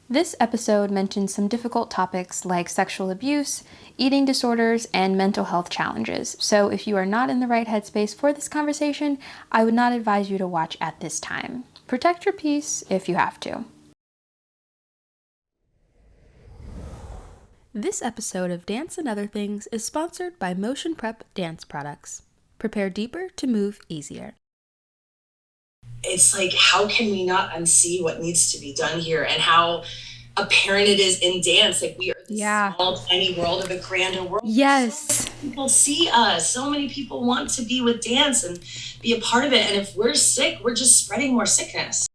This episode mentions some difficult topics like sexual abuse, eating disorders, and mental health challenges. So if you are not in the right headspace for this conversation, I would not advise you to watch at this time. Protect your peace if you have to. This episode of Dance and Other Things is sponsored by Motion Prep Dance Products. Prepare deeper to move easier. It's like, how can we not unsee what needs to be done here and how apparent it is in dance? Like, we are the small, tiny world of a grander world. Yes. So many people see us. So many people want to be with dance and be a part of it. And if we're sick, we're just spreading more sickness.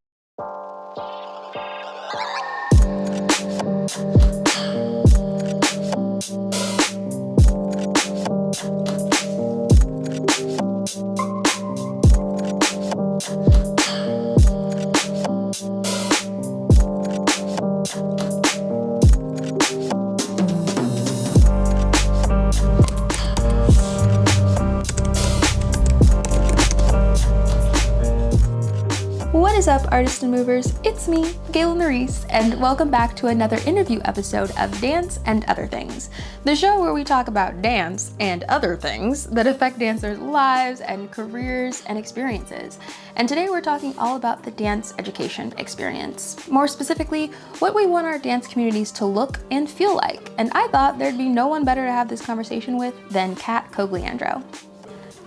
What is up, artists and movers? It's me, Gaylyn Lareese, and welcome back to another interview episode of Dance and Other Things, the show where we talk about dance and other things that affect dancers' lives and careers and experiences. And today we're talking all about the dance education experience. More specifically, what we want our dance communities to look and feel like. And I thought there'd be no one better to have this conversation with than Kat Cogliandro.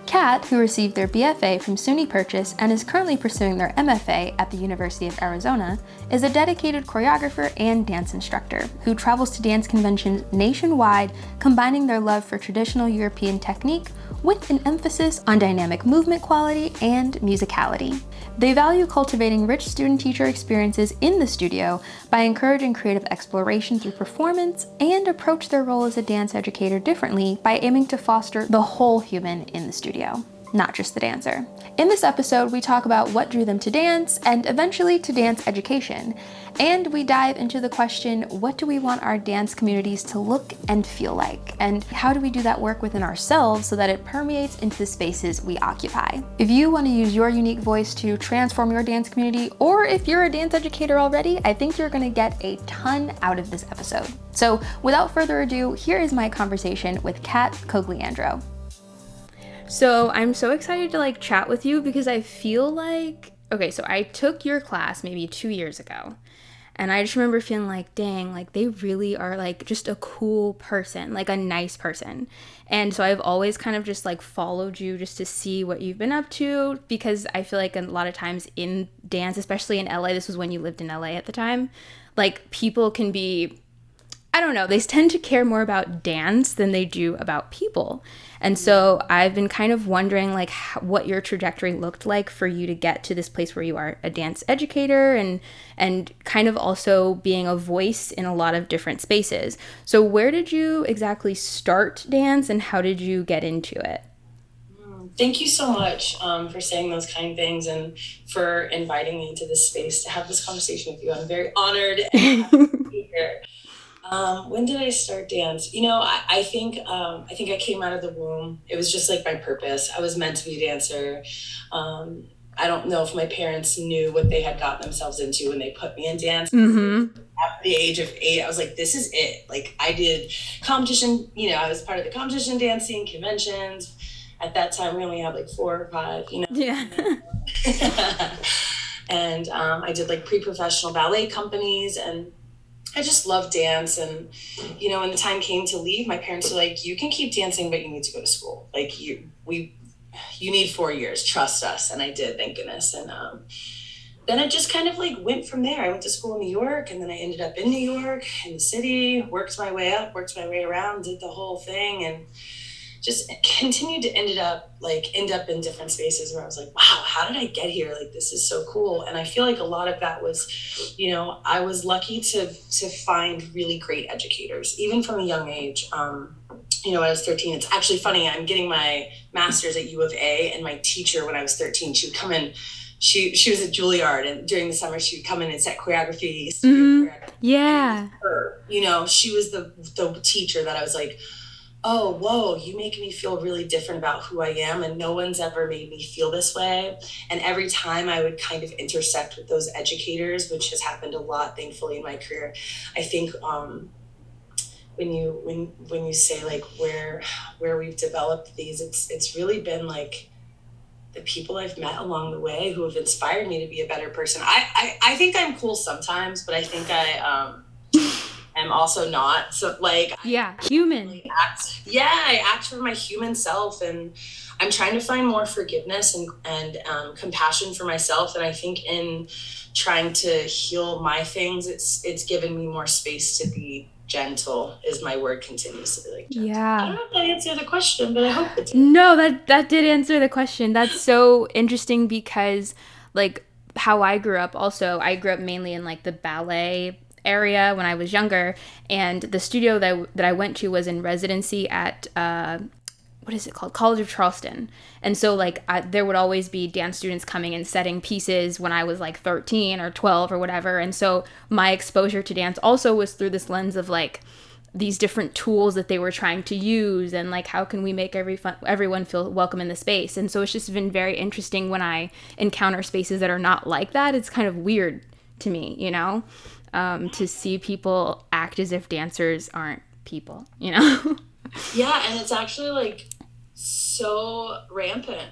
Kat, who received their BFA from SUNY Purchase and is currently pursuing their MFA at the University of Arizona, is a dedicated choreographer and dance instructor who travels to dance conventions nationwide, combining their love for traditional European technique with an emphasis on dynamic movement quality and musicality. They value cultivating rich student-teacher experiences in the studio by encouraging creative exploration through performance and approach their role as a dance educator differently by aiming to foster the whole human in the studio, not just the dancer. In this episode, we talk about what drew them to dance and eventually to dance education. And we dive into the question, what do we want our dance communities to look and feel like? And how do we do that work within ourselves so that it permeates into the spaces we occupy? If you want to use your unique voice to transform your dance community, or if you're a dance educator already, I think you're going to get a ton out of this episode. So without further ado, here is my conversation with Kat Cogliandro. So I'm so excited to chat with you because I feel like, so I took your class maybe 2 years ago. And I just remember feeling like, dang, they really are just a cool person, a nice person. And so I've always kind of just followed you just to see what you've been up to, because I feel like a lot of times in dance, especially in LA, this was when you lived in LA at the time, people can be, I don't know, they tend to care more about dance than they do about people. And so I've been kind of wondering what your trajectory looked like for you to get to this place where you are a dance educator and kind of also being a voice in a lot of different spaces. So where did you exactly start dance and how did you get into it? Thank you so much for saying those kind things and for inviting me into this space to have this conversation with you. I'm very honored and happy to be here. When did I start dance? I think I came out of the womb. It was just my purpose. I was meant to be a dancer. I don't know if my parents knew what they had gotten themselves into when they put me in dance. Mm-hmm. At the age of 8, I was like, this is it. I did competition, I was part of the competition dancing conventions. At that time, we only had 4 or 5, Yeah. And I did pre-professional ballet companies, and I just love dance. And, when the time came to leave, my parents were like, you can keep dancing, but you need to go to school. You need 4 years, trust us. And I did, thank goodness. And then I just kind of went from there. I went to school in New York, and then I ended up in New York, in the city, worked my way up, worked my way around, did the whole thing, and just continued to end up in different spaces where I was like, wow, how did I get here? This is so cool. And I feel like a lot of that was, I was lucky to find really great educators, even from a young age. When I was 13, it's actually funny. I'm getting my master's at U of A, and my teacher, when I was 13, she would come in. She was at Juilliard, and during the summer she would come in and set choreography. Mm-hmm. Yeah. Her, she was the teacher that I was like, oh, whoa, you make me feel really different about who I am. And no one's ever made me feel this way. And every time I would kind of intersect with those educators, which has happened a lot, thankfully, in my career, I think when you say like where we've developed these, it's really been like the people I've met along the way who have inspired me to be a better person. I think I'm cool sometimes, but I think I'm also not. So like Yeah, I human. really act, yeah, I act for my human self, and I'm trying to find more forgiveness and compassion for myself. And I think in trying to heal my things, it's given me more space to be gentle. Is my word continues to be like gentle. I don't Yeah. know if that answered the question, but I hope it did. No, that did answer the question. That's so interesting because like how I grew up also, I grew up mainly in like the ballet area when I was younger, and the studio that I went to was in residency at what is it called? College of Charleston. And so like there would always be dance students coming and setting pieces when I was like 13 or 12 or whatever. And so my exposure to dance also was through this lens of like these different tools that they were trying to use and like how can we make everyone feel welcome in the space. And so it's just been very interesting when I encounter spaces that are not like that. It's kind of weird to me, to see people act as if dancers aren't people, Yeah, and it's actually like so rampant.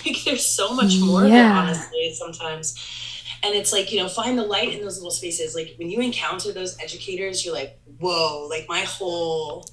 Like there's so much more of it, Yeah. honestly, sometimes. And it's like, find the light in those little spaces. Like when you encounter those educators, you're like, whoa, like my whole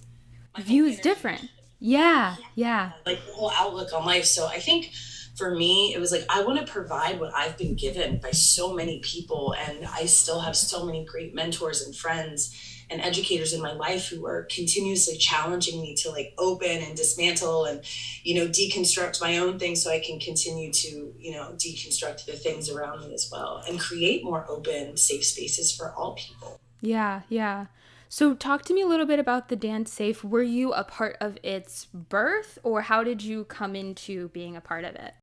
View is energy, different. Yeah, yeah. like the whole outlook on life. So I think for me, it was like I want to provide what I've been given by so many people, and I still have so many great mentors and friends and educators in my life who are continuously challenging me to like open and dismantle and deconstruct my own things so I can continue to deconstruct the things around me as well and create more open safe spaces for all people. Yeah, yeah. So talk to me a little bit about the dance safe. Were you a part of its birth or how did you come into being a part of it?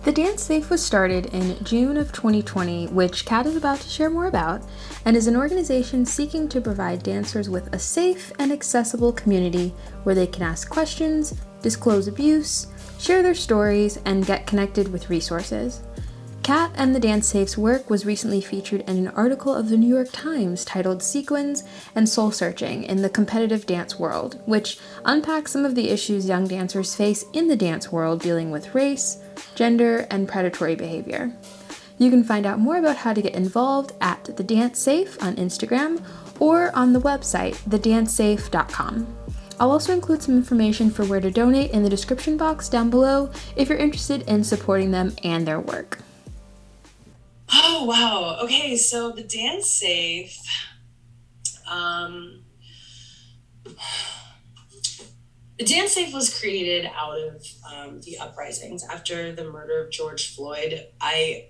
The Dance Safe was started in June of 2020, which Kat is about to share more about, and is an organization seeking to provide dancers with a safe and accessible community where they can ask questions, disclose abuse, share their stories, and get connected with resources. Kat and the Dance Safe's work was recently featured in an article of the New York Times titled Sequins and Soul Searching in the Competitive Dance World, which unpacks some of the issues young dancers face in the dance world dealing with race, gender, and predatory behavior. You can find out more about how to get involved at The Dance Safe on Instagram or on the website thedancesafe.com. I'll also include some information for where to donate in the description box down below if you're interested in supporting them and their work. Oh wow. Okay, so the Dance Safe. Um, the Dance Safe was created out of the uprisings after the murder of George Floyd. I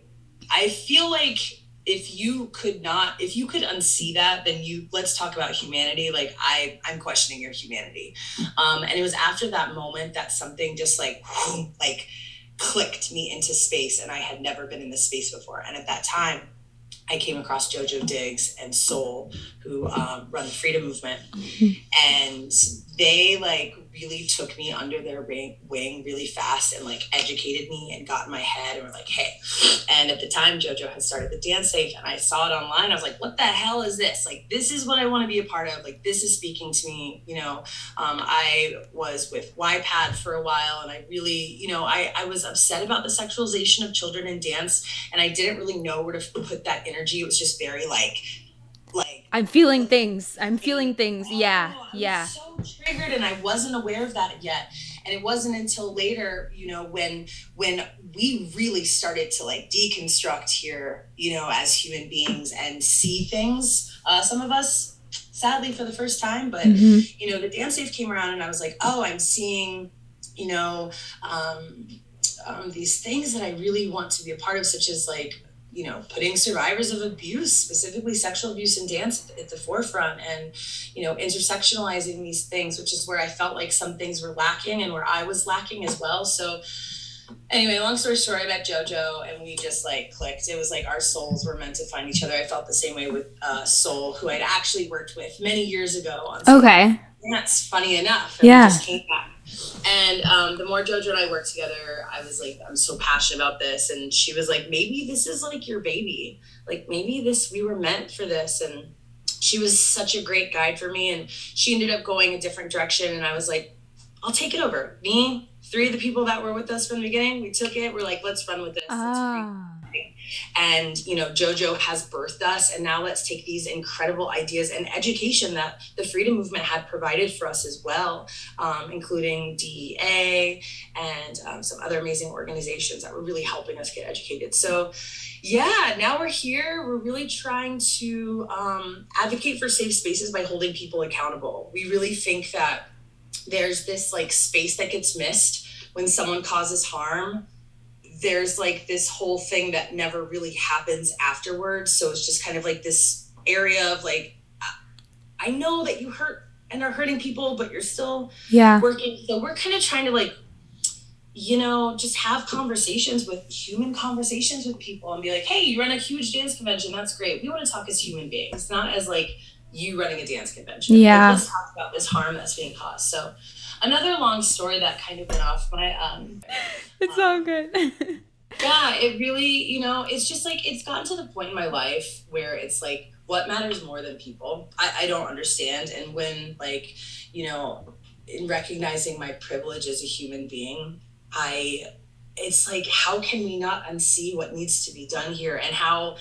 feel like if you could unsee that, then let's talk about humanity. Like I'm questioning your humanity. And it was after that moment that something just like clicked me into space, and I had never been in this space before. And at that time, I came across JoJo Diggs and Soul, who run the Freedom Movement, and they like really took me under their wing really fast and like educated me and got in my head and were like, hey. And at the time, JoJo had started the Dance Safe, and I saw it online. I was like, what the hell is this? Like, this is what I want to be a part of. Like, this is speaking to me. I was with YPAD for a while, and I really, I was upset about the sexualization of children in dance, and I didn't really know where to put that energy. It was just very like I'm feeling things. I'm feeling things. Yeah, I was yeah. so triggered, and I wasn't aware of that yet. And it wasn't until later, when we really started to like deconstruct here, as human beings and see things. Some of us, sadly, for the first time, but the Dance Safe came around, and I was like, oh, I'm seeing, you know, um, these things that I really want to be a part of, such as like putting survivors of abuse, specifically sexual abuse in dance, at the forefront, and intersectionalizing these things, which is where I felt like some things were lacking and where I was lacking as well. So anyway, long story short, I met JoJo, and we just like clicked. It was like our souls were meant to find each other. I felt the same way with Soul, who I'd actually worked with many years ago on stage. Okay. dance, funny enough. And we just came back. And the more JoJo and I worked together, I was like, I'm so passionate about this. And she was like, maybe this is like your baby. Like maybe we were meant for this. And she was such a great guide for me. And she ended up going a different direction. And I was like, I'll take it over. Me, 3 of the people that were with us from the beginning, we took it. We're like, let's run with this. And, JoJo has birthed us. And now let's take these incredible ideas and education that the freedom movement had provided for us as well, including DEA and some other amazing organizations that were really helping us get educated. So yeah, now we're here. We're really trying to advocate for safe spaces by holding people accountable. We really think that there's this like space that gets missed when someone causes harm. There's like this whole thing that never really happens afterwards. So it's just kind of like this area of like, I know that you hurt and are hurting people, but you're still working. So we're kind of trying to like, just have human conversations with people and be like, hey, you run a huge dance convention. That's great. We want to talk as human beings, not as like you running a dance convention. Yeah. Like, let's talk about this harm that's being caused. So another long story that kind of went off my it's all good. Yeah, it really, it's just like it's gotten to the point in my life where it's like what matters more than people. I don't understand. And when like, in recognizing my privilege as a human being, it's like, how can we not unsee what needs to be done here and how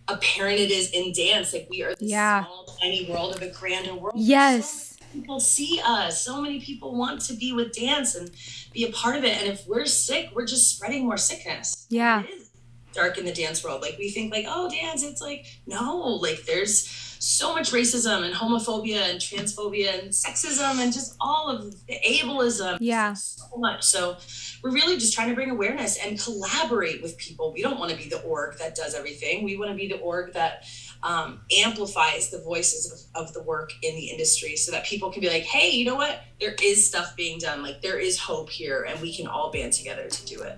apparent it is in dance? Like we are this small, tiny world of a grander world. Yes. People see us. So many people want to be with dance and be a part of it. And if we're sick, we're just spreading more sickness. Yeah. It is dark in the dance world. Like we think like, oh, dance. It's like, no, like there's so much racism and homophobia and transphobia and sexism and just all of the ableism. Yeah. So much. So we're really just trying to bring awareness and collaborate with people. We don't want to be the org that does everything. We want to be the org that amplifies the voices of the work in the industry so that people can be like, hey, you know what? There is stuff being done. Like there is hope here and we can all band together to do it.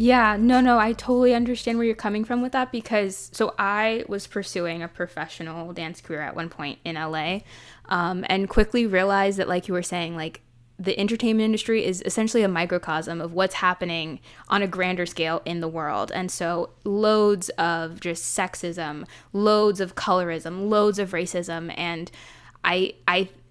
Yeah, no, I totally understand where you're coming from with that because, so I was pursuing a professional dance career at one point in LA and quickly realized that, like you were saying, like the entertainment industry is essentially a microcosm of what's happening on a grander scale in the world. And so loads of just sexism, loads of colorism, loads of racism. And I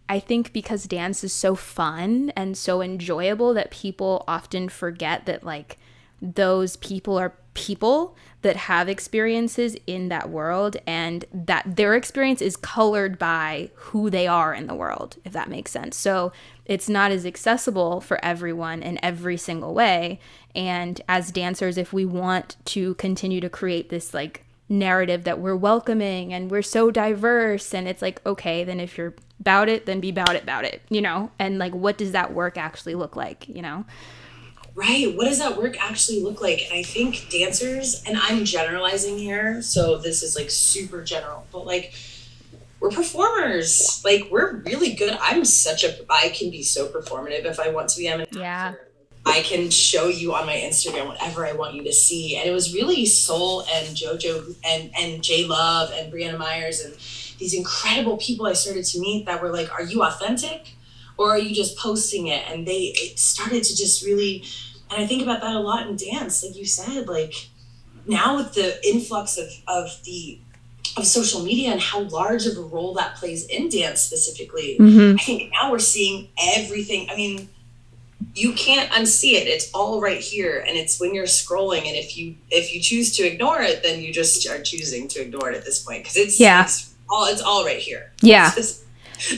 think because dance is so fun and so enjoyable that people often forget that like those people are people that have experiences in that world and that their experience is colored by who they are in the world, if that makes sense. So it's not as accessible for everyone in every single way. And as dancers, if we want to continue to create this like narrative that we're welcoming and we're so diverse and it's like, okay, then if you're about it, then be about it, and like, what does that work actually look like, Right. What does that work actually look like? And I think dancers, and I'm generalizing here, so this is like super general, but like we're performers. Like we're really good. I can be so performative if I want to be. I'm an actor. I can show you on my Instagram whatever I want you to see. And it was really Soul and JoJo and J Love and Brianna Myers and these incredible people I started to meet that were like, are you authentic? Or are you just posting it? And it started to just really, and I think about that a lot in dance, like you said, like now with the influx of social media and how large of a role that plays in dance specifically, I think now we're seeing everything. I mean, you can't unsee it. It's all right here. And it's when you're scrolling. And if you choose to ignore it, then you just are choosing to ignore it at this point. Cause it's all right here. Yeah.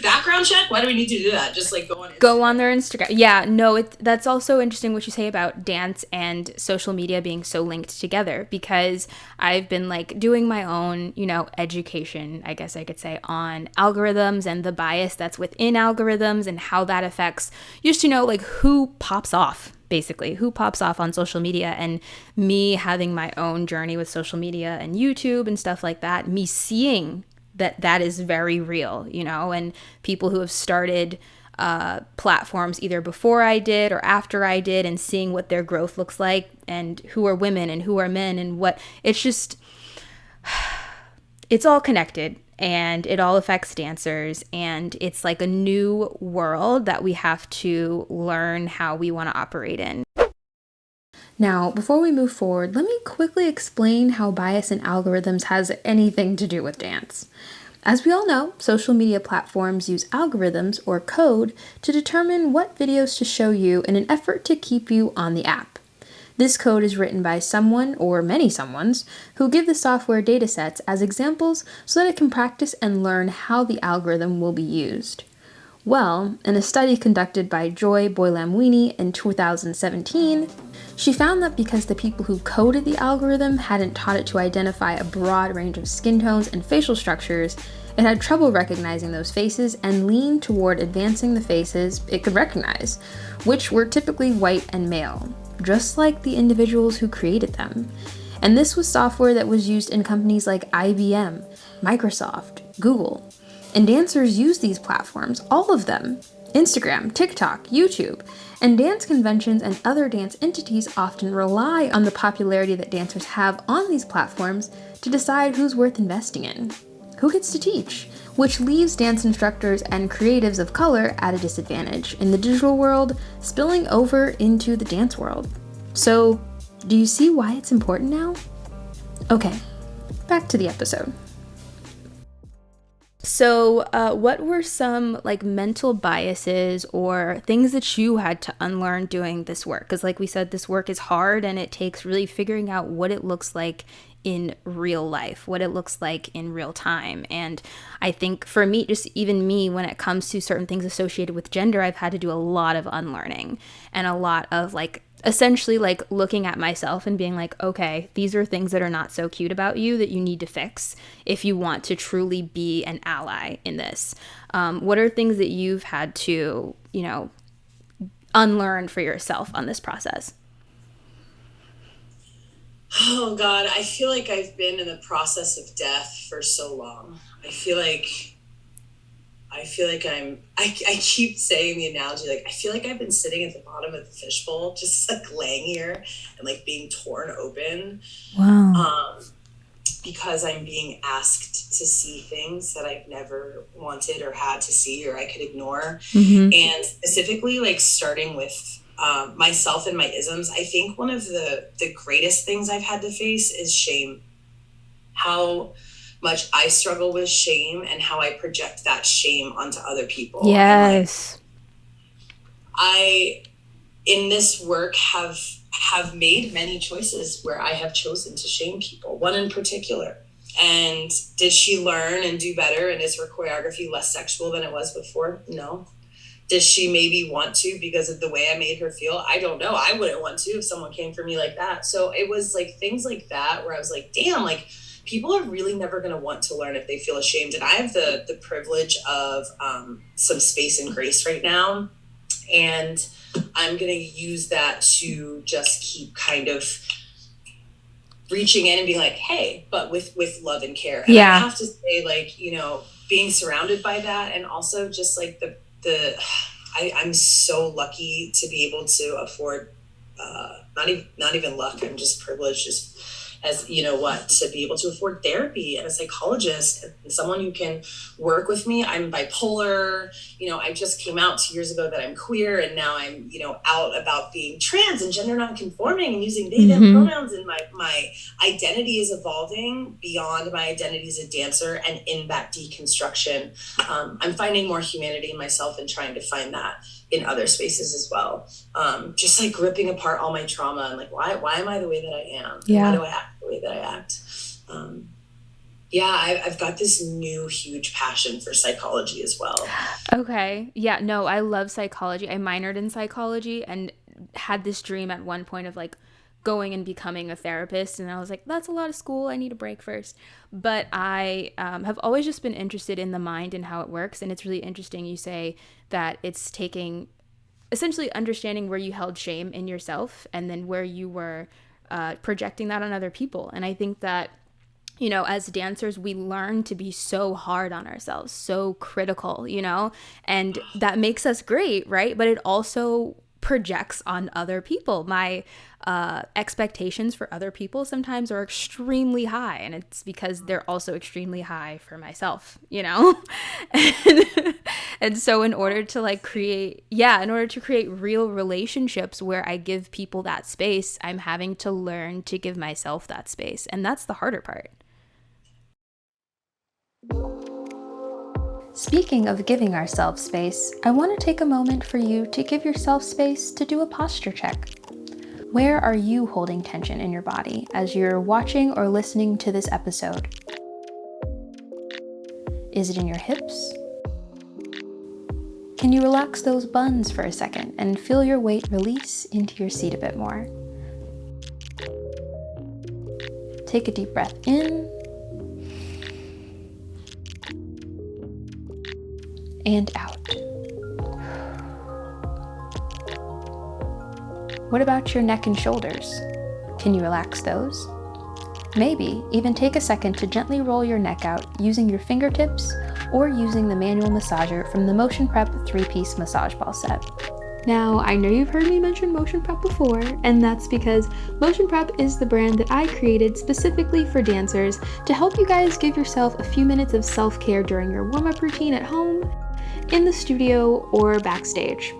Background check? Why do we need to do that? Just like go on Instagram. Go on their Instagram. Yeah, no, that's also interesting what you say about dance and social media being so linked together because I've been like doing my own, education, I guess I could say, on algorithms and the bias that's within algorithms and how that affects just to know like who pops off. Basically, who pops off on social media, and me having my own journey with social media and YouTube and stuff like that, me seeing that is very real, and people who have started platforms either before I did or after I did, and seeing what their growth looks like and who are women and who are men and what it's just, it's all connected and it all affects dancers, and it's like a new world that we have to learn how we want to operate in. Now, before we move forward, let me quickly explain how bias in algorithms has anything to do with dance. As we all know, social media platforms use algorithms or code to determine what videos to show you in an effort to keep you on the app. This code is written by someone or many someones who give the software datasets as examples so that it can practice and learn how the algorithm will be used. Well, in a study conducted by Joy Boylamwini in 2017, she found that because the people who coded the algorithm hadn't taught it to identify a broad range of skin tones and facial structures, it had trouble recognizing those faces and leaned toward advancing the faces it could recognize, which were typically white and male, just like the individuals who created them. And this was software that was used in companies like IBM, Microsoft, Google. And dancers use these platforms, all of them, Instagram, TikTok, YouTube, and dance conventions and other dance entities often rely on the popularity that dancers have on these platforms to decide who's worth investing in, who gets to teach, which leaves dance instructors and creatives of color at a disadvantage in the digital world, spilling over into the dance world. So, do you see why it's important now? Okay, back to the episode. So, what were some like mental biases or things that you had to unlearn doing this work? Because like we said, this work is hard and it takes really figuring out what it looks like in real life, what it looks like in real time. And I think for me, just even me, when it comes to certain things associated with gender, I've had to do a lot of unlearning and a lot of like essentially like looking at myself and being like, okay, these are things that are not so cute about you that you need to fix if you want to truly be an ally in this. What are things that you've had to, unlearn for yourself on this process? Oh God, I feel like I've been in the process of death for so long. I feel like I keep saying the analogy, like, I feel like I've been sitting at the bottom of the fishbowl, just like laying here and like being torn open. Wow. Because I'm being asked to see things that I've never wanted or had to see or I could ignore. Mm-hmm. And specifically like starting with myself and my isms, I think one of the greatest things I've had to face is shame. How much I struggle with shame and how I project that shame onto other people. Yes. I, in this work, have made many choices where I have chosen to shame people, one in particular. And did she learn and do better? And is her choreography less sexual than it was before? No. Does she maybe want to because of the way I made her feel? I don't know. I wouldn't want to if someone came for me like that. So it was like things like that where I was like, damn, like people are really never going to want to learn if they feel ashamed. And I have the privilege of some space and grace right now. And I'm going to use that to just keep kind of reaching in and being like, hey, but with love and care. And I have to say, like, being surrounded by that, and also just like I'm so lucky to be able to afford, not even luck. I'm just privileged, just as to be able to afford therapy and a psychologist and someone who can work with me. I'm bipolar. I just came out 2 years ago that I'm queer, and now I'm, out about being trans and gender nonconforming and using they, them pronouns. And my identity is evolving beyond my identity as a dancer. And in that deconstruction, I'm finding more humanity in myself and trying to find that in other spaces as well. Just like ripping apart all my trauma and like, why am I the way that I am? Yeah. Why do I act the way that I act? I've got this new huge passion for psychology as well. Okay. Yeah, no, I love psychology. I minored in psychology and had this dream at one point of like going and becoming a therapist. And I was like, that's a lot of school. I need a break first. But I have always just been interested in the mind and how it works. And it's really interesting. You say that it's taking essentially understanding where you held shame in yourself and then where you were projecting that on other people. And I think that as dancers, we learn to be so hard on ourselves, so critical, and that makes us great, right? But it also projects on other people. My expectations for other people sometimes are extremely high, and it's because they're also extremely high for myself, and so in order to create real relationships where I give people that space, I'm having to learn to give myself that space, and that's the harder part. Speaking of giving ourselves space, I want to take a moment for you to give yourself space to do a posture check. Where are you holding tension in your body as you're watching or listening to this episode? Is it in your hips? Can you relax those buns for a second and feel your weight release into your seat a bit more? Take a deep breath in and out. What about your neck and shoulders? Can you relax those? Maybe even take a second to gently roll your neck out using your fingertips or using the manual massager from the Motion Prep 3-piece massage ball set. Now, I know you've heard me mention Motion Prep before, and that's because Motion Prep is the brand that I created specifically for dancers to help you guys give yourself a few minutes of self-care during your warm-up routine at home, in the studio, or backstage.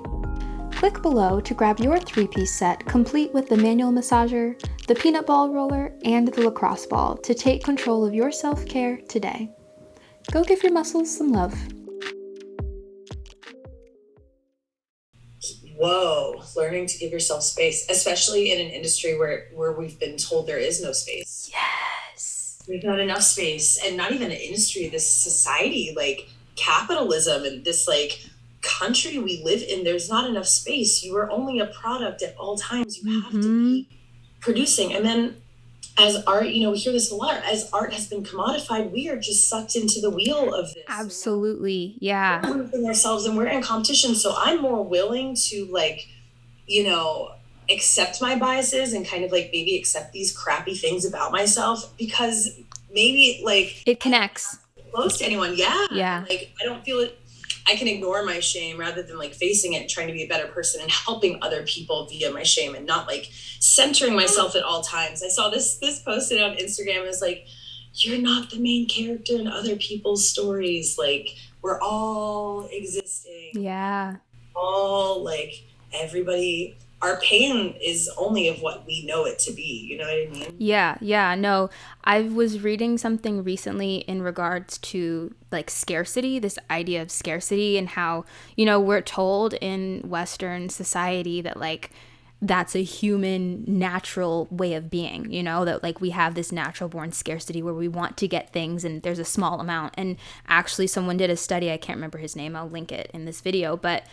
Click below to grab your 3-piece set complete with the manual massager, the peanut ball roller, and the lacrosse ball to take control of your self-care today. Go give your muscles some love. Whoa, learning to give yourself space, especially in an industry where we've been told there is no space. Yes. There's not enough space, and not even an industry, this society, capitalism and this country we live in, there's not enough space. You are only a product at all times. You have to be producing. And then as art, we hear this a lot, as art has been commodified, we are just sucked into the wheel of this. Absolutely. Yeah. We're losing ourselves and we're in competition. So I'm more willing to accept my biases and kind of maybe accept these crappy things about myself, because maybe it connects. I'm not close to anyone. Yeah. I don't feel it. I can ignore my shame rather than facing it and trying to be a better person and helping other people via my shame, and not centering myself at all times. I saw this posted on Instagram. It's you're not the main character in other people's stories. We're all existing. Yeah. All everybody, our pain is only of what we know it to be. You know what I mean? Yeah. No, I was reading something recently in regards to scarcity, this idea of scarcity, and how, we're told in Western society that that's a human natural way of being, that we have this natural born scarcity where we want to get things and there's a small amount. And actually someone did a study, I can't remember his name, I'll link it in this video, but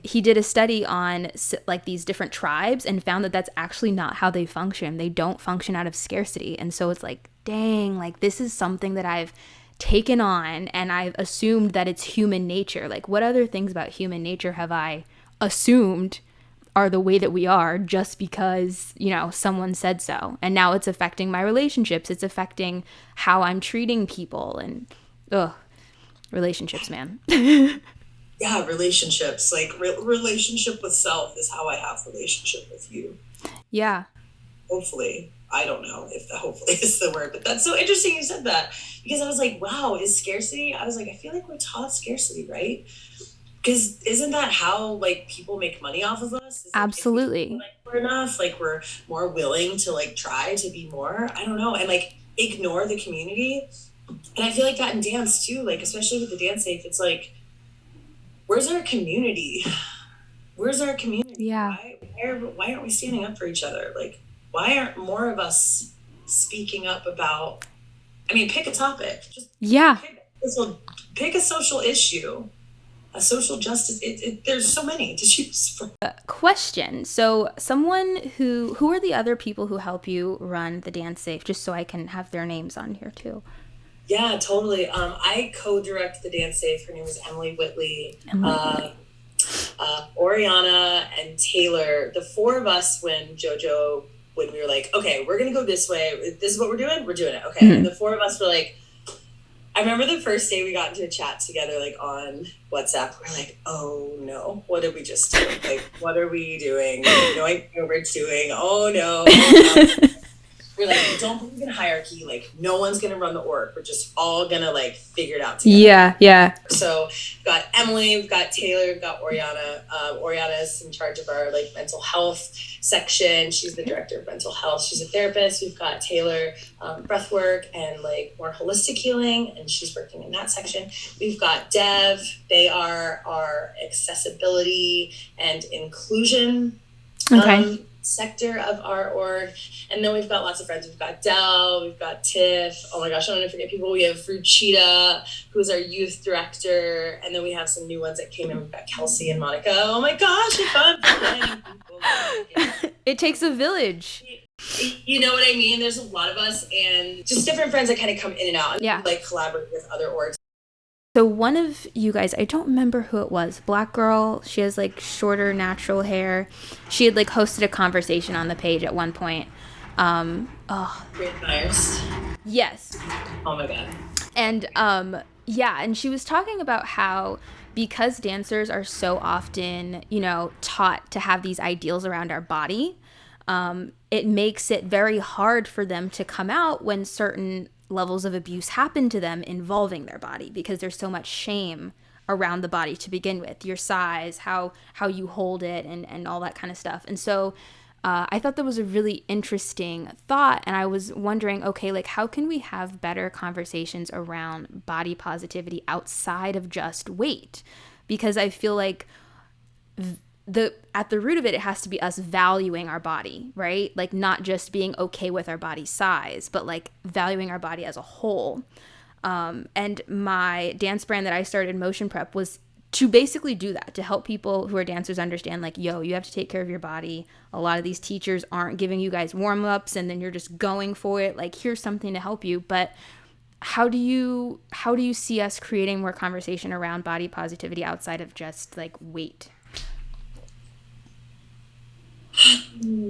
he did a study on these different tribes and found that that's actually not how they function. They don't function out of scarcity. And so it's dang, this is something that I've taken on and I've assumed that it's human nature. What other things about human nature have I assumed are the way that we are just because, someone said so. And now it's affecting my relationships. It's affecting how I'm treating people, and relationships, man. Yeah, relationships. Relationship with self is how I have relationship with you. Yeah. Hopefully. I don't know if the hopefully is the word, but that's so interesting you said that, because I was wow, is scarcity? I was I feel we're taught scarcity, right? Because isn't that how people make money off of us? Absolutely. We're enough, we're more willing to try to be more. I don't know, and ignore the community. And I feel that in dance too, especially with the dance safe, it's where's our community? Where's our community? Yeah. Why aren't we standing up for each other? Why aren't more of us speaking up about? Pick a topic. Just pick a social issue. A social justice, there's so many to choose from. Question. So who are the other people who help you run the dance safe, just so I can have their names on here too? Yeah, totally. I co-direct the dance safe. Her name is Emily Whitley. Oriana and Taylor, the four of us, when JoJo when we were like, okay, we're going to go this way. This is what we're doing. We're doing it. Okay. And the four of us were like, I remember the first day we got into a chat together, like on WhatsApp, we're like, oh no, what did we just do? Like, what are we doing? You know, I know we're doing, oh no. We're like, we don't believe in hierarchy. Like, no one's going to run the org. We're just all going to like figure it out together. Yeah. So we've got Emily, we've got Taylor, we've got Oriana. Oriana is in charge of our like mental health section. She's the director of mental health. She's a therapist. We've got Taylor, breath work and like more holistic healing. And she's working in that section. We've got Dev. They are our accessibility and inclusion sector of our org. And then we've got lots of friends. We've got Dell, we've got Tiff. Oh my gosh, I don't want to forget people. We have Fruchita, who's our youth director. And then we have some new ones that came in. We've got Kelsey and Monica. Oh my gosh, it's fun. It takes a village. You know what I mean? There's a lot of us and just different friends that kind of come in and out and like collaborate with other orgs. So one of you guys, I don't remember who it was, black girl, she has like shorter natural hair. She had like hosted a conversation on the page at one point. Great Myers. Yes. Oh my God. And and she was talking about how because dancers are so often, you know, taught to have these ideals around our body, it makes it very hard for them to come out when certain levels of abuse happen to them involving their body, because there's so much shame around the body to begin with, your size, how you hold it, and all that kind of stuff. And so I thought that was a really interesting thought, and I was wondering, okay, like how can we have better conversations around body positivity outside of just weight? Because I feel like at the root of it has to be us valuing our body, right? Like not just being okay with our body size, but like valuing our body as a whole. And my dance brand that I started, Motion Prep, was to basically do that, to help people who are dancers understand like, yo, you have to take care of your body. A lot of these teachers aren't giving you guys warm-ups and then you're just going for it. Like, here's something to help you. But how do you see us creating more conversation around body positivity outside of just like weight?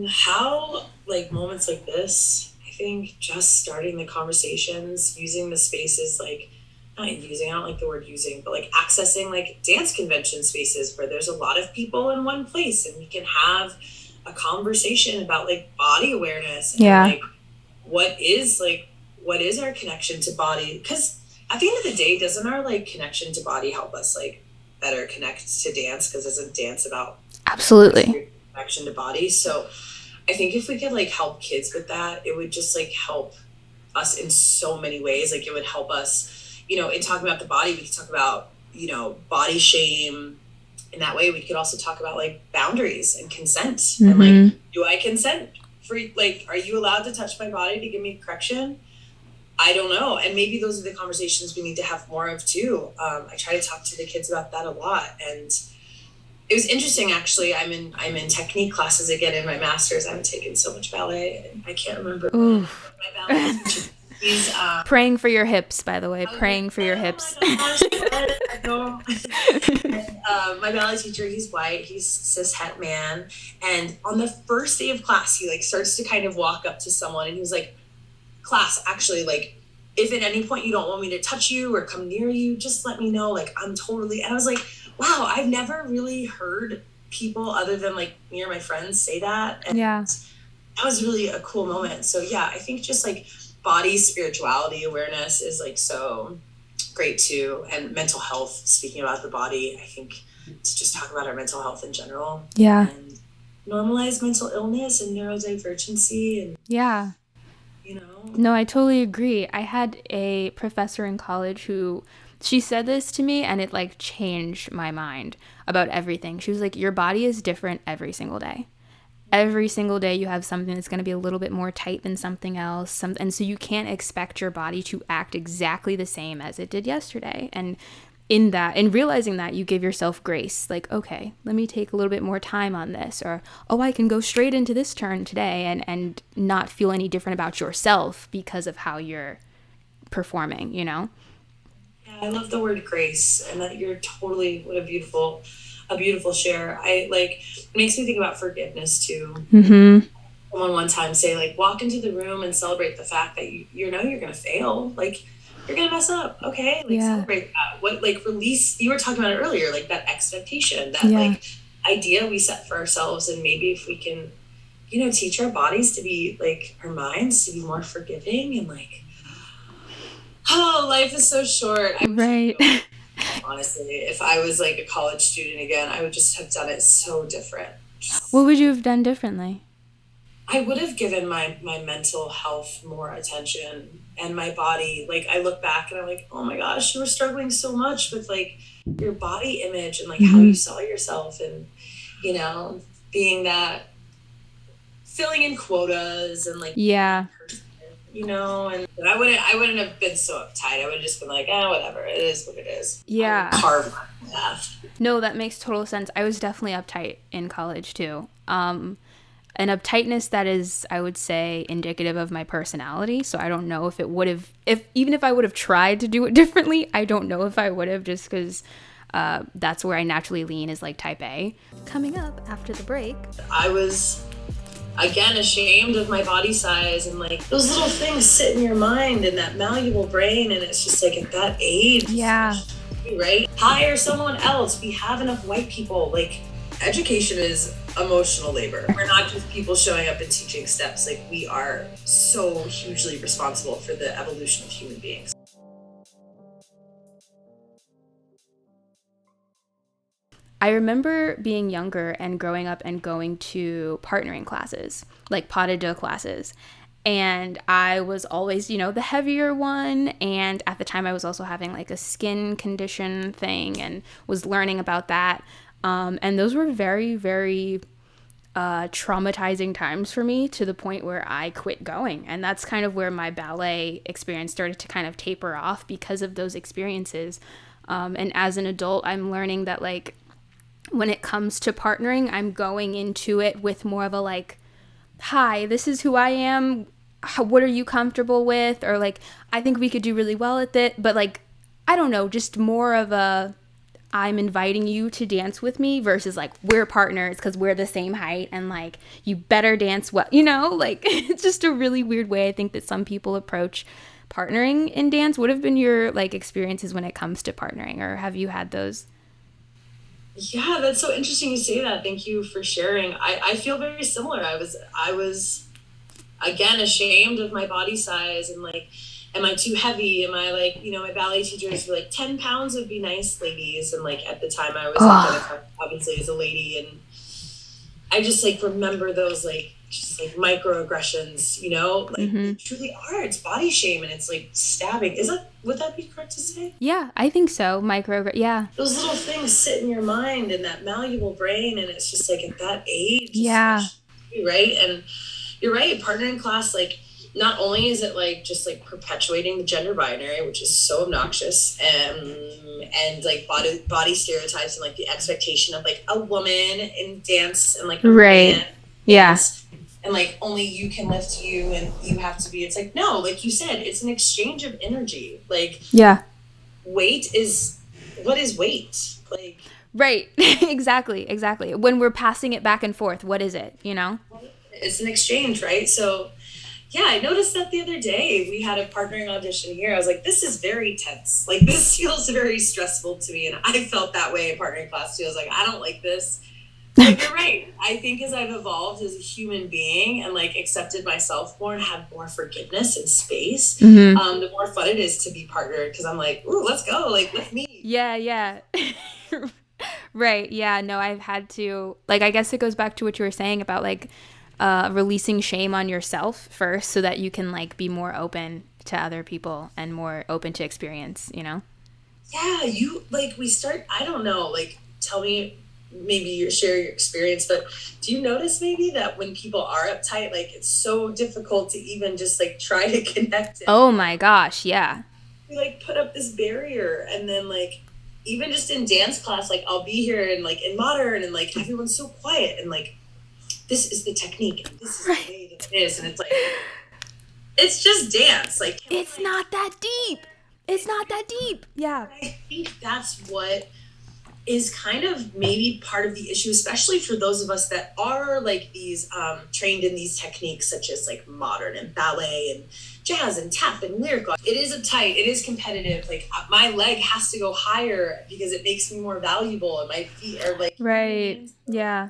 How, like, moments like this, I think just starting the conversations, using the spaces, like, I don't like the word using, but like accessing like dance convention spaces where there's a lot of people in one place and we can have a conversation about like body awareness and like what is our connection to body, because at the end of the day, doesn't our like connection to body help us like better connect to dance, because isn't dance about absolutely connection to body? So I think if we could like help kids with that, it would just like help us in so many ways. Like it would help us, you know, in talking about the body, we could talk about, you know, body shame. In that way, we could also talk about like boundaries and consent. And like, do I consent for, like, are you allowed to touch my body to give me correction? I don't know. And maybe those are the conversations we need to have more of too. I try to talk to the kids about that a lot. And it was interesting, actually. I'm in technique classes again in my master's. I haven't taken so much ballet. I can't remember my ballet teacher. He's praying for your hips, by the way. Praying for your hips. My ballet teacher, he's white. He's cis het man. And on the first day of class, he like starts to kind of walk up to someone, and he was like, "Class, actually, like, if at any point you don't want me to touch you or come near you, just let me know. Like, I'm totally." And I was like, wow, I've never really heard people other than like me or my friends say that. And that was really a cool moment. So yeah, I think just like body spirituality awareness is like so great too. And mental health, speaking about the body, I think to just talk about our mental health in general. Yeah. And normalize mental illness and neurodivergency and you know. No, I totally agree. I had a professor in college who, she said this to me and it like changed my mind about everything. She was like, your body is different every single day. Every single day you have something that's going to be a little bit more tight than something else. And so you can't expect your body to act exactly the same as it did yesterday. And in realizing that, you give yourself grace. Like, okay, let me take a little bit more time on this. Or, oh, I can go straight into this turn today and not feel any different about yourself because of how you're performing, you know? Yeah, I love the word grace, and that you're totally, what a beautiful share. I like, it makes me think about forgiveness too. someone one time say, like, walk into the room and celebrate the fact that you know you're gonna fail. Like, you're gonna mess up, okay? Like, celebrate that. What, like, release, you were talking about it earlier, like that expectation, that like idea we set for ourselves. And maybe if we can, you know, teach our bodies to be like, our minds to be more forgiving, and like, oh, life is so short. Right. Honestly, if I was like a college student again, I would just have done it so different. What would you have done differently? I would have given my mental health more attention, and my body. Like, I look back and I'm like, oh my gosh, you were struggling so much with like your body image and like how you saw yourself, and, you know, being that, filling in quotas and like, you know, and I wouldn't have been so uptight. I would have just been like, whatever, it is what it is. Yeah. Carve my path. No, that makes total sense. I was definitely uptight in college too. An uptightness that is, I would say, indicative of my personality. So I don't know if it would have, even if I would have tried to do it differently, I don't know if I would have, just because that's where I naturally lean, is like type A. Coming up after the break. I was, again, ashamed of my body size, and like those little things sit in your mind and that malleable brain, and it's just like at that age. Yeah. Right? Hire someone else. We have enough white people. Like, education is emotional labor. We're not just people showing up and teaching steps. Like, we are so hugely responsible for the evolution of human beings. I remember being younger and growing up and going to partnering classes, like pas de deux classes. And I was always, you know, the heavier one. And at the time I was also having like a skin condition thing and was learning about that. And those were very, very traumatizing times for me, to the point where I quit going. And that's kind of where my ballet experience started to kind of taper off, because of those experiences. And as an adult, I'm learning that like, when it comes to partnering, I'm going into it with more of a like, hi, this is who I am. What are you comfortable with? Or like, I think we could do really well at it. But like, I don't know, just more of a, I'm inviting you to dance with me, versus like, we're partners because we're the same height and like, you better dance well, you know, like it's just a really weird way I think that some people approach partnering in dance. What have been your like experiences when it comes to partnering, or have you had those? Yeah, that's so interesting you say that. Thank you for sharing. I feel very similar. I was again ashamed of my body size, and like, am I too heavy? Am I like, you know, my ballet teachers were like, 10 pounds would be nice, ladies. And like, at the time I was identified obviously as a lady, and I just like remember those like, just like microaggressions, you know, like they truly are. It's body shame, and it's like stabbing. Would that be correct to say? Yeah, I think so. Yeah. Those little things sit in your mind and that malleable brain, and it's just like at that age. Yeah. Right. And you're right. Partnering class, like, not only is it like just like perpetuating the gender binary, which is so obnoxious, and like body stereotypes, and like the expectation of like a woman in dance and like a man. Yeah. And like, only you can lift you, and you have to be, it's like, no, like you said, it's an exchange of energy. Like, weight is, what is weight? Like, right. Exactly. When we're passing it back and forth, what is it, you know? It's an exchange, right? So yeah, I noticed that the other day. We had a partnering audition here. I was like, this is very tense. Like, this feels very stressful to me. And I felt that way in partnering class too. I was like, I don't like this. Like, you're right. I think as I've evolved as a human being and like accepted myself more and had more forgiveness and space, the more fun it is to be partnered, because I'm like, ooh, let's go, like, lift me. Yeah. Right. Yeah. No, I've had to, like, I guess it goes back to what you were saying about like releasing shame on yourself first, so that you can like be more open to other people and more open to experience, you know? Yeah, I don't know, like, tell me, maybe you share your experience, but do you notice maybe that when people are uptight, like, it's so difficult to even just like try to connect? Oh my gosh, yeah. We like put up this barrier, and then like, even just in dance class, like, I'll be here and like in modern, and like everyone's so quiet, and like, this is the technique, and this is the way that it is, and it's like, it's just dance. Like, it's not that deep. Yeah. I think that's what is kind of maybe part of the issue, especially for those of us that are like these trained in these techniques such as like modern and ballet and jazz and tap and lyrical. It is uptight, it is competitive. Like my leg has to go higher because it makes me more valuable, and my feet are like, right. Yeah.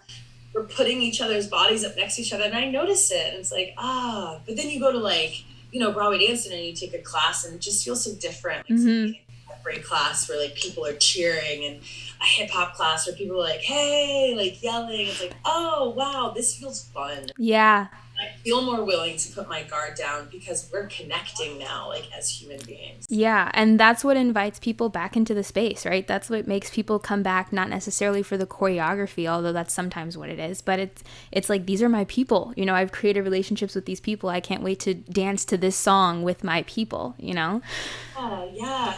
we're putting each other's bodies up next to each other, and I notice it, and it's like, but then you go to like, Broadway dancing, and you take a class and it just feels so different. Like a break class where like people are cheering, and a hip hop class where people are like, hey, like yelling. It's like, oh wow, this feels fun. Yeah. I feel more willing to put my guard down because we're connecting now, like as human beings. Yeah, and that's what invites people back into the space, right? That's what makes people come back, not necessarily for the choreography, although that's sometimes what it is, but it's like, these are my people. I've created relationships with these people. I can't wait to dance to this song with my people, Yeah.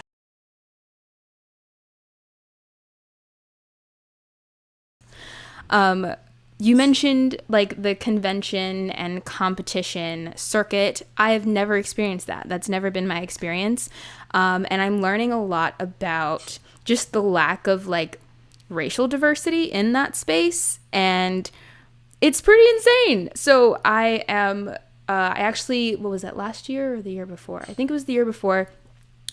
You mentioned like the convention and competition circuit. I have never experienced that. That's never been my experience. And I'm learning a lot about just the lack of like racial diversity in that space. And it's pretty insane. So I actually, what was that, last year or the year before? I think it was the year before.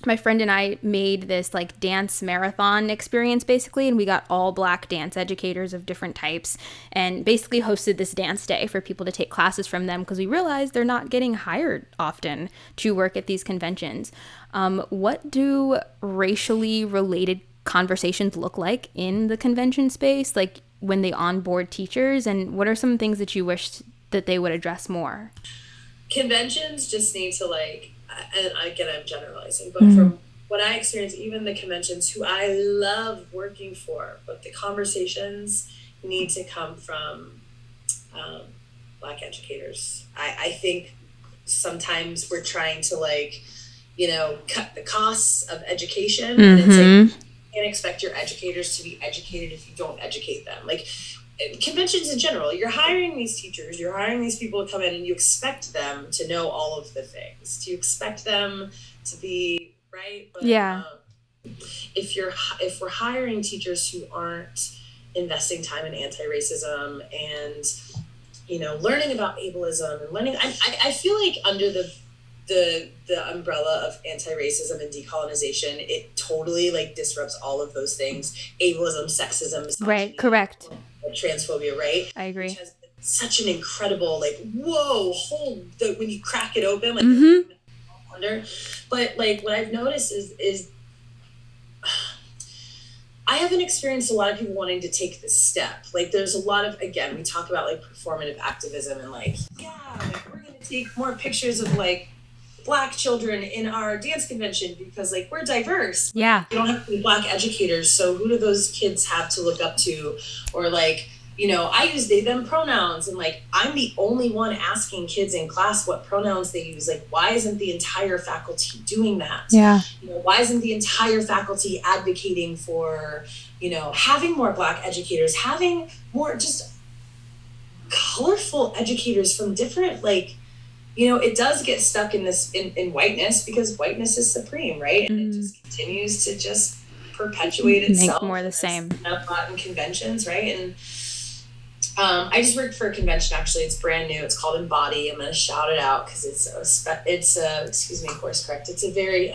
My friend and I made this like dance marathon experience basically, and we got all Black dance educators of different types and basically hosted this dance day for people to take classes from them, because we realized they're not getting hired often to work at these conventions. What do racially related conversations look like in the convention space, like when they onboard teachers, and what are some things that you wished that they would address more? Conventions just need to like, and again, I'm generalizing, but from what I experience, even the conventions who I love working for, but the conversations need to come from Black educators. I think sometimes we're trying to like, cut the costs of education, and it's like, you can't expect your educators to be educated if you don't educate them. Like conventions in general, you're hiring these teachers, you're hiring these people to come in, and you expect them to know all of the things. Do you expect them to be right? But, yeah. If we're hiring teachers who aren't investing time in anti-racism and learning about ableism and learning, I feel like under the umbrella of anti-racism and decolonization, it totally like disrupts all of those things: ableism, sexism, misogyny, right, correct, transphobia, right? I agree. Which has been such an incredible like, whoa, when you crack it open, like wonder. But like what I've noticed is I haven't experienced a lot of people wanting to take this step. Like there's a lot of, again, we talk about like performative activism and like, like we're gonna take more pictures of like Black children in our dance convention because like we're diverse. Yeah. You don't have to be Black educators, so who do those kids have to look up to? Or like, I use they, them pronouns, and like I'm the only one asking kids in class what pronouns they use. Like, why isn't the entire faculty doing that? Yeah. Why isn't the entire faculty advocating for, having more Black educators, having more just colorful educators from different, like, it does get stuck in this in whiteness because whiteness is supreme, right? And it just continues to just perpetuate itself. Make more the same. In conventions, right? And I just worked for a convention, actually. It's brand new. It's called Embody. I'm going to shout it out because it's excuse me, course correct. It's a very,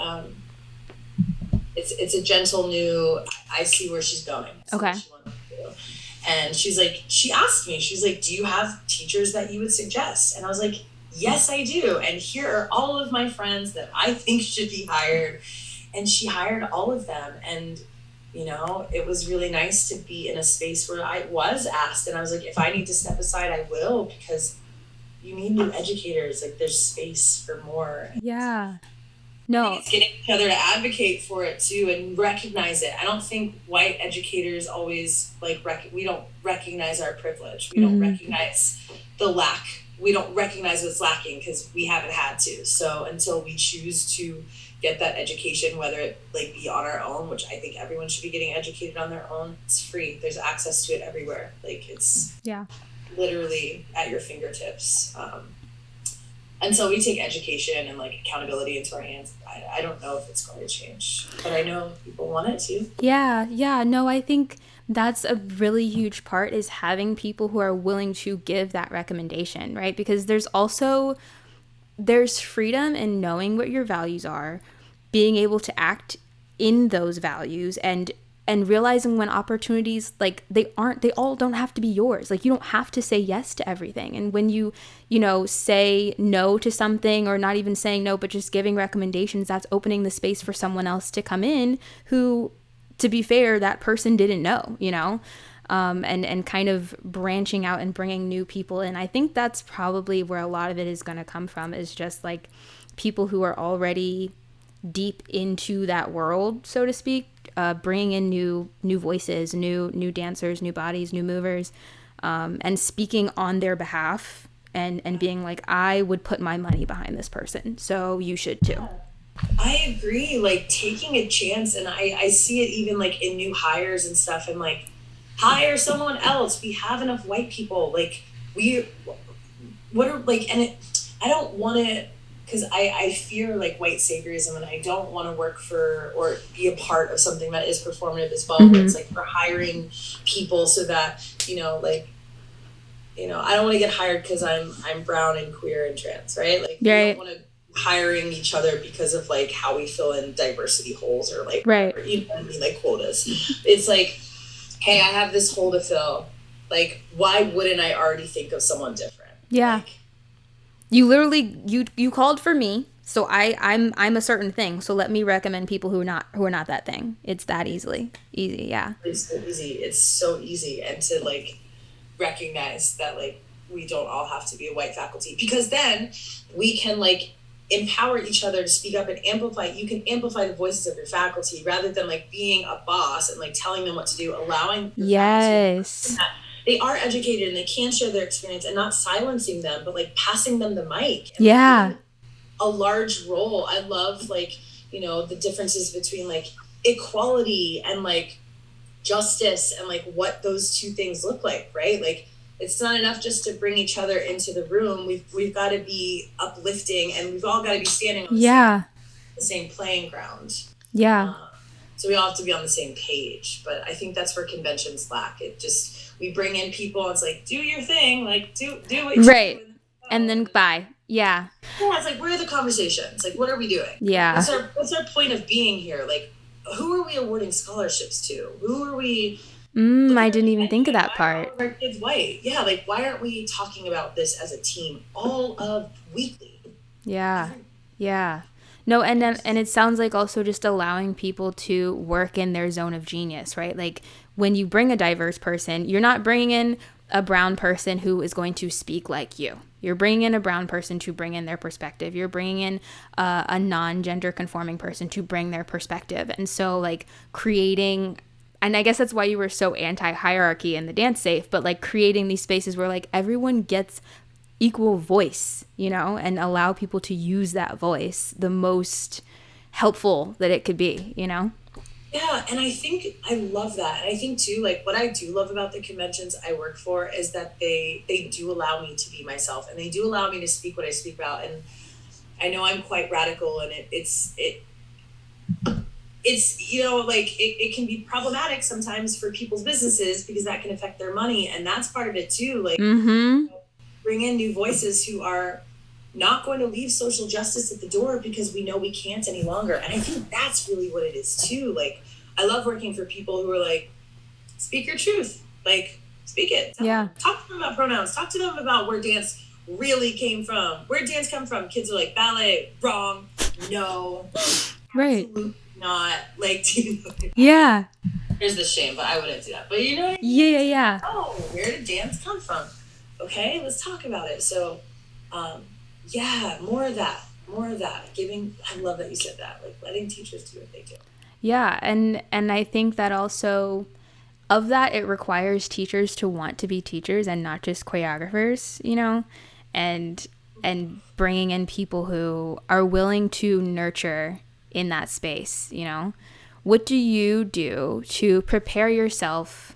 it's a gentle new, I see where she's going. Okay. And she asked me, she's like, do you have teachers that you would suggest? And I was like, yes, I do. And here are all of my friends that I think should be hired. And she hired all of them. And it was really nice to be in a space where I was asked, and I was like, if I need to step aside, I will, because you need new educators. Like there's space for more. Yeah. No. It's getting each other to advocate for it too and recognize it. I don't think white educators always we don't recognize our privilege. We don't recognize the lack. We don't recognize what's lacking because we haven't had to. So until we choose to get that education, whether it be on our own, which I think everyone should be getting educated on their own. It's free. There's access to it everywhere. Like it's literally at your fingertips. until we take education and like accountability into our hands, I don't know if it's going to change, but I know people want it to. Yeah. No, I think that's a really huge part, is having people who are willing to give that recommendation, right? Because there's freedom in knowing what your values are, being able to act in those values, and realizing when opportunities, like, they all don't have to be yours. Like, you don't have to say yes to everything. And when you say no to something, or not even saying no, but just giving recommendations, that's opening the space for someone else to come in who, to be fair, that person didn't know, and kind of branching out and bringing new people in. I think that's probably where a lot of it is going to come from, is just like people who are already deep into that world, so to speak, bringing in new voices, new dancers, new bodies, new movers, and speaking on their behalf, and being like, I would put my money behind this person, so you should too. I agree, like taking a chance, and I see it even like in new hires and stuff, and like, hire someone else. We have enough white people. Like, what are like, and I don't want to, because I fear like white saviorism, and I don't want to work for or be a part of something that is performative as well. Where it's like we're hiring people so that, I don't want to get hired because I'm brown and queer and trans, right? Like, we don't want to hiring each other because of like how we fill in diversity holes, or like, right, whatever, you know what I mean, like quotas. It's like, hey, I have this hole to fill. Like, why wouldn't I already think of someone different? Yeah. Like, you literally, you called for me, so I'm a certain thing. So let me recommend people who are not that thing. It's that easy. Yeah. It's so easy. It's so easy. And to like recognize that like we don't all have to be a white faculty, because then we can like empower each other to speak up and amplify. You can amplify the voices of your faculty rather than like being a boss and like telling them what to do, allowing yes, they are educated and they can share their experience, and not silencing them, but like passing them the mic. And yeah, a large role. I love like, the differences between like equality and like justice, and like what those two things look like, right? Like, it's not enough just to bring each other into the room. We've got to be uplifting, and we've all got to be standing on the same playing ground. Yeah. So we all have to be on the same page. But I think that's where conventions lack. We bring in people, and it's like, do your thing, like do what you right, do, and then bye. Yeah. Yeah, it's like, where are the conversations? Like, what are we doing? Yeah. What's our point of being here? Like, who are we awarding scholarships to? Who are we? I didn't even think of that part. Why are our kids white? Yeah, like, why aren't we talking about this as a team all of weekly? Yeah. Yeah. No, and it sounds like also just allowing people to work in their zone of genius, right? Like, when you bring a diverse person, you're not bringing in a brown person who is going to speak like you. You're bringing in a brown person to bring in their perspective. You're bringing in a non-gender conforming person to bring their perspective. And so, like, creating, and I guess that's why you were so anti-hierarchy in the Dance Safe, but like creating these spaces where like everyone gets equal voice, and allow people to use that voice the most helpful that it could be, Yeah, and I think I love that. And I think too, like, what I do love about the conventions I work for is that they do allow me to be myself, and they do allow me to speak what I speak about. And I know I'm quite radical, and it's it can be problematic sometimes for people's businesses, because that can affect their money, and that's part of it too. Like, bring in new voices who are not going to leave social justice at the door because we know we can't any longer. And I think that's really what it is too. Like, I love working for people who are like, speak your truth, like, speak it. Talk to them about pronouns. Talk to them about where dance really came from. Where did dance come from? Kids are like, ballet, wrong, no, right, absolutely not. Like, yeah. There's the shame, but I wouldn't do that. But you know what I mean? Yeah. Oh, where did dance come from? Okay, let's talk about it. So, more of that. I love that you said that, like, letting teachers do what they do. Yeah, and I think that also, of that, it requires teachers to want to be teachers and not just choreographers, and bringing in people who are willing to nurture in that space, What do you do to prepare yourself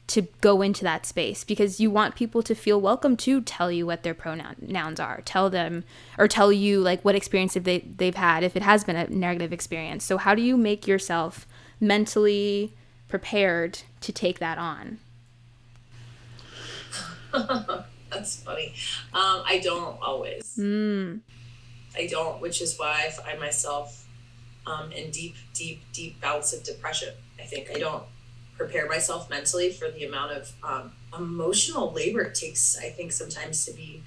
to go into that space, because you want people to feel welcome to tell you what their pronouns are, tell you like what experience they've had if it has been a negative experience. So how do you make yourself mentally prepared to take that on? That's funny. I don't always. I don't, which is why I find myself in deep bouts of depression. I think I don't prepare myself mentally for the amount of emotional labor it takes. I think sometimes to be,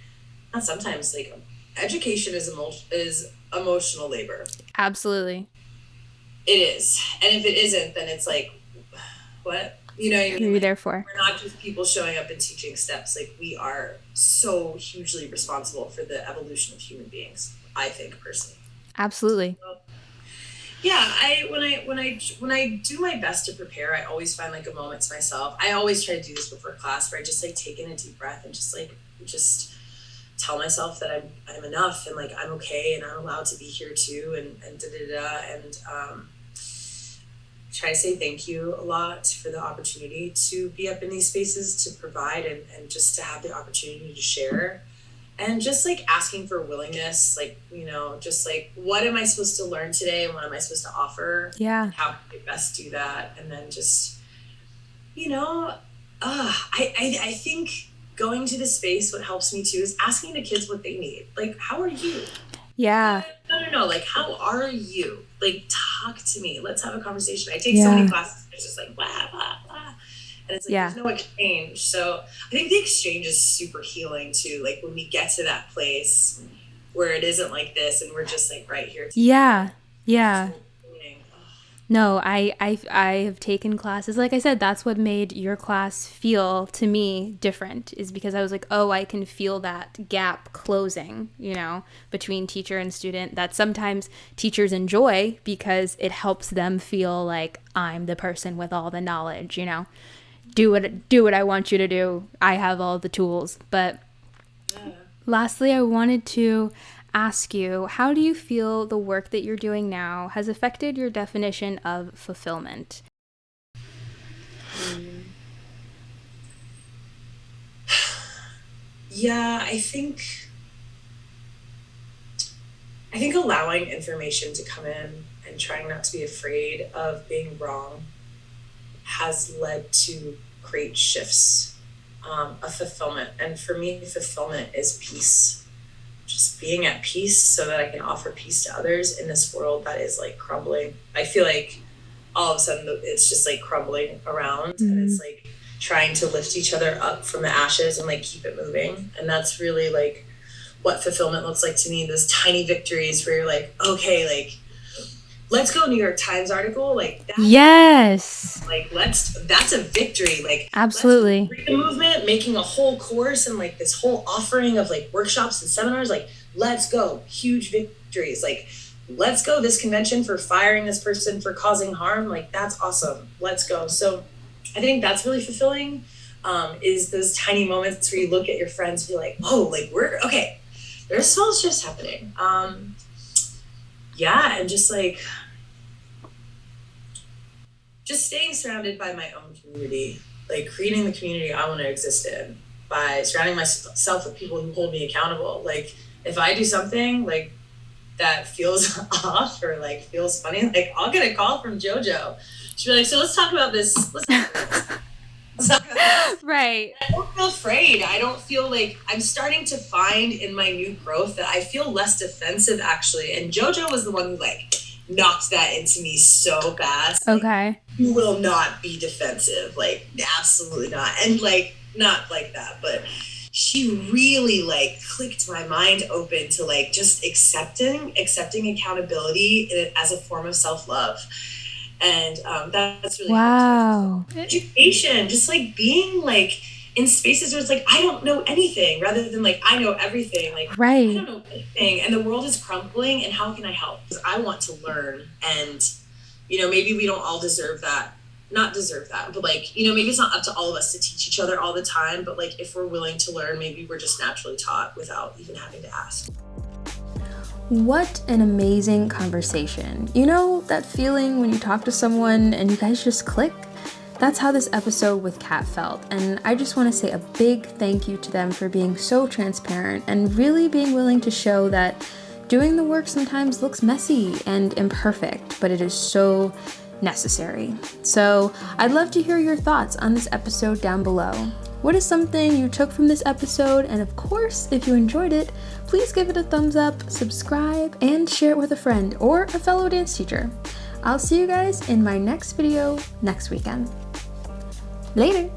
not sometimes, like education is emotional labor. Absolutely. It is. And if it isn't, then it's like, what? You know what I mean? Who are you there for? We're not just people showing up and teaching steps. Like, we are so hugely responsible for the evolution of human beings, I think, personally. Absolutely. So, yeah, when I do my best to prepare, I always find like a moment to myself. I always try to do this before class, where I just like take in a deep breath and just tell myself that I'm enough, and like I'm okay, and I'm allowed to be here too, and and try to say thank you a lot for the opportunity to be up in these spaces, to provide, and just to have the opportunity to share. And just like asking for willingness, like, you know, just like, what am I supposed to learn today, and what am I supposed to offer? Yeah. How can I best do that? And then just, you know, I think going to the space, what helps me too is asking the kids what they need. Like, how are you? Yeah. No. Like, how are you? Like, talk to me. Let's have a conversation. I take so many classes. It's just like, blah, blah, blah. And it's like, there's no exchange. So I think the exchange is super healing too. Like, when we get to that place where it isn't like this and we're just like right here. Yeah. No, I have taken classes. Like I said, that's what made your class feel to me different, is because I was like, oh, I can feel that gap closing, you know, between teacher and student, that sometimes teachers enjoy because it helps them feel like I'm the person with all the knowledge, you know, do what I want you to do. I have all the tools. But lastly, I wanted to ask you, how do you feel the work that you're doing now has affected your definition of fulfillment? Yeah, I think allowing information to come in and trying not to be afraid of being wrong has led to great shifts of fulfillment. And for me, fulfillment is peace. Just being at peace so that I can offer peace to others in this world that is like crumbling. I feel like all of a sudden it's just like crumbling around, and it's like trying to lift each other up from the ashes and like keep it moving. And that's really like what fulfillment looks like to me. Those tiny victories where you're like, okay, like, let's go New York Times article. Like, that's, yes, like, that's a victory. Like, absolutely. The movement, making a whole course and like this whole offering of like workshops and seminars, like, let's go, huge victories. Like, let's go this convention for firing this person for causing harm. Like, that's awesome. Let's go. So I think that's really fulfilling, is those tiny moments where you look at your friends and you're like, oh, like, we're okay. There's small shifts happening. Yeah, and just like, just staying surrounded by my own community, like creating the community I want to exist in by surrounding myself with people who hold me accountable. Like, if I do something like that feels off or like feels funny, like I'll get a call from JoJo. She'll be like, so let's talk about this. Let's talk about this. Right. I don't feel afraid. I don't feel like, I'm starting to find in my new growth that I feel less defensive actually. And JoJo was the one who like knocked that into me so fast. Okay. Like, you will not be defensive. Like, absolutely not. And like, not like that, but she really like clicked my mind open to like just accepting accountability as a form of self-love. And that's really wow. Education, just like being like in spaces where it's like, I don't know anything, rather than like, I know everything. Like, right. I don't know anything, and the world is crumbling, and how can I help? Because I want to learn, and you know, maybe we don't all not deserve that, but like, you know, maybe it's not up to all of us to teach each other all the time, but like, if we're willing to learn, maybe we're just naturally taught without even having to ask. What an amazing conversation. You know that feeling when you talk to someone and you guys just click? That's how this episode with Kat felt, and I just want to say a big thank you to them for being so transparent and really being willing to show that doing the work sometimes looks messy and imperfect, but it is so necessary. So I'd love to hear your thoughts on this episode down below. What is something you took from this episode? And of course, if you enjoyed it, please give it a thumbs up, subscribe, and share it with a friend or a fellow dance teacher. I'll see you guys in my next video next weekend. Later!